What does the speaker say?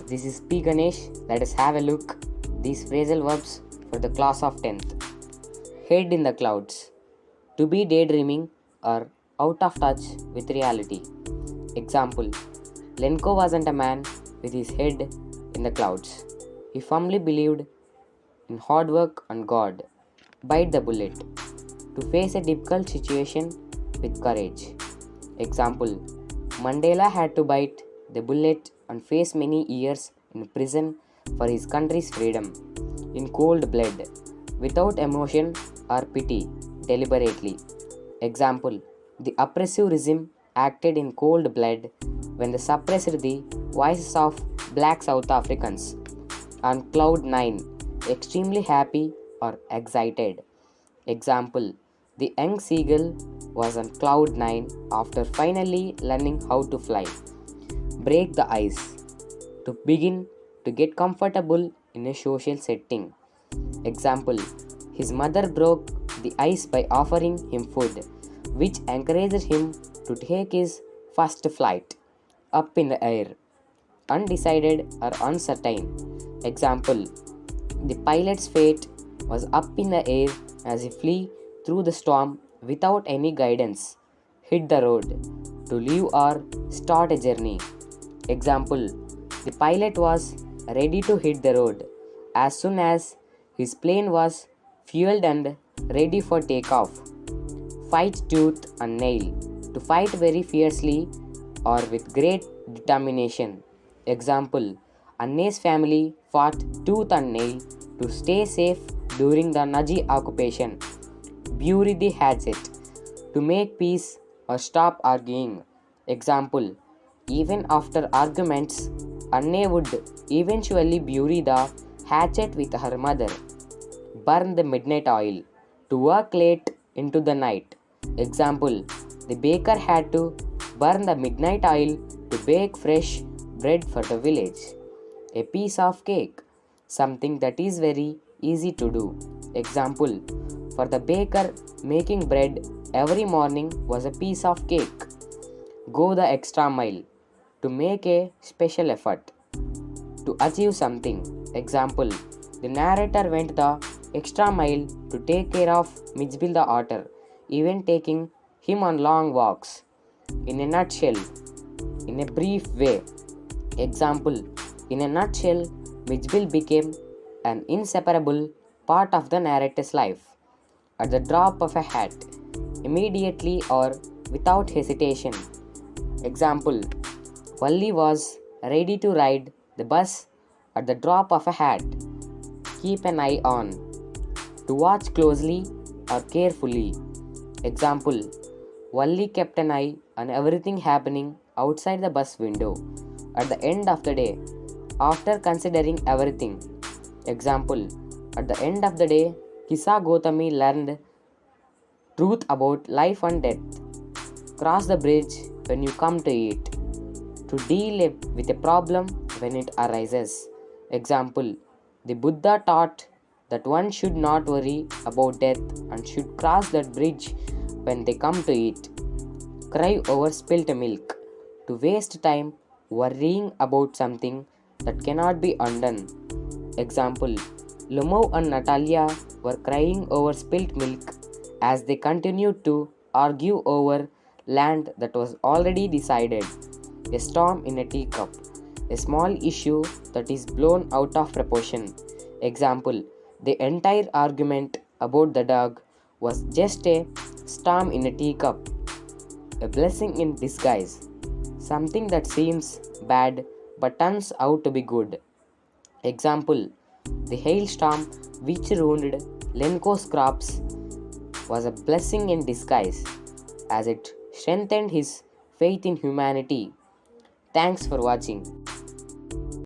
This is P. Ganesh. Let us have a look these phrasal verbs for the class of 10th. Head in the clouds. To be daydreaming or out of touch with reality. Example: Lenko wasn't a man with his head in the clouds. He firmly believed in hard work and God. Bite the bullet. To face a difficult situation with courage. Example: Mandela had to bite the bullet and face many years in prison for his country's freedom, in cold blood, without emotion or pity, deliberately. Example: The oppressive regime acted in cold blood when they suppressed the voices of black South Africans. On cloud 9, extremely happy or excited. Example: The young seagull was on cloud 9 after finally learning how to fly. Break the ice. To begin to get comfortable in a social setting. Example: His mother broke the ice by offering him food, which encouraged him to take his first flight. Up in the air. Undecided or uncertain. Example: The pilot's fate was up in the air as he flew through the storm without any guidance. Hit the road. To leave or start a journey. Example: The pilot was ready to hit the road as soon as his plane was fueled and ready for takeoff. Fight tooth and nail. To fight very fiercely or with great determination. Example: Anne's family fought tooth and nail to stay safe during the Nazi occupation. Bury the hatchet. To make peace or stop arguing. Example: Even after arguments, Anne would eventually bury the hatchet with her mother. Burn the midnight oil. To work late into the night. Example: The baker had to burn the midnight oil to bake fresh bread for the village. A piece of cake. Something that is very easy to do. Example: For the baker, making bread every morning was a piece of cake. Go the extra mile. To make a special effort. To achieve something. Example: The narrator went the extra mile to take care of Mitchell the otter, even taking him on long walks. In a nutshell. In a brief way. Example: In a nutshell, Mitchell became an inseparable part of the narrator's life. At the drop of a hat. Immediately or without hesitation. Example: Valli was ready to ride the bus at the drop of a hat. Keep an eye on. To watch closely or carefully. Example: Valli kept an eye on everything happening outside the bus window at the end of the day, after considering everything. Example: At the end of the day, Kisa Gotami learned truth about life and death. Cross the bridge when you come to it. To deal with a problem when it arises. Example: The Buddha taught that one should not worry about death and should cross that bridge when they come to it. Cry over spilt milk. To waste time worrying about something that cannot be undone. Example: Lumov and Natalia were crying over spilt milk as they continued to argue over land that was already decided. A storm in a teacup. A small issue that is blown out of proportion. Example: The entire argument about the dog was just a storm in a teacup. A blessing in disguise. Something that seems bad but turns out to be good. Example: The hailstorm which ruined Lenko's crops was a blessing in disguise as it strengthened his faith in humanity. Thanks for watching.